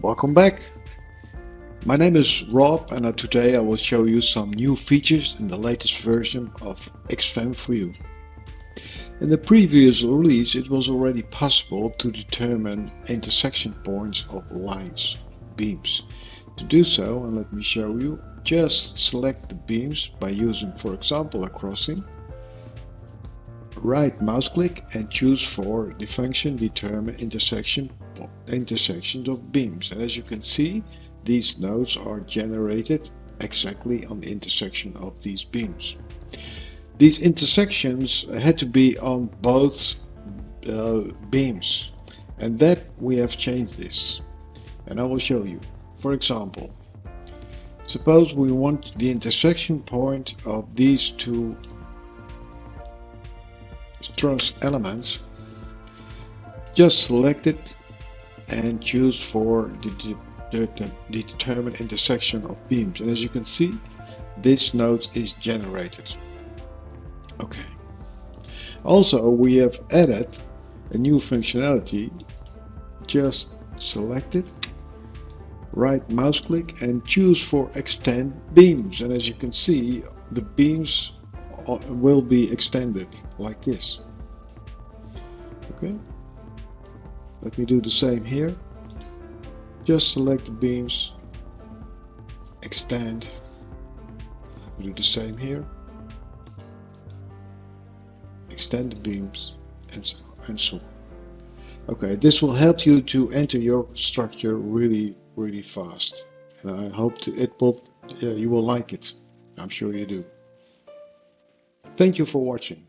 Welcome back. My name is Rob and today I will show you some new features in the latest version of XFEM4U. In the previous release it was already possible to determine intersection points of lines, beams. To do so, and let me show you, just select the beams by using, for example, a crossing. Right mouse click and choose for the function determine intersections of beams, and as you can see these nodes are generated exactly on the intersection of these beams. These intersections had to be on both beams, and that we have changed this, and I will show you. For example, suppose we want the intersection point of these two truss elements. Just select it and choose for the determine intersection of beams, and as you can see this node is generated. Okay. Also we have added a new functionality. Just select it, right mouse click and choose for extend beams, and as you can see the beams will be extended like this. Okay, let me do the same here. Just select the beams, extend. Let me do the same here. Extend the beams and so on. Okay, this will help you to enter your structure really fast, and I hope you will like it. I'm sure you do. Thank you for watching.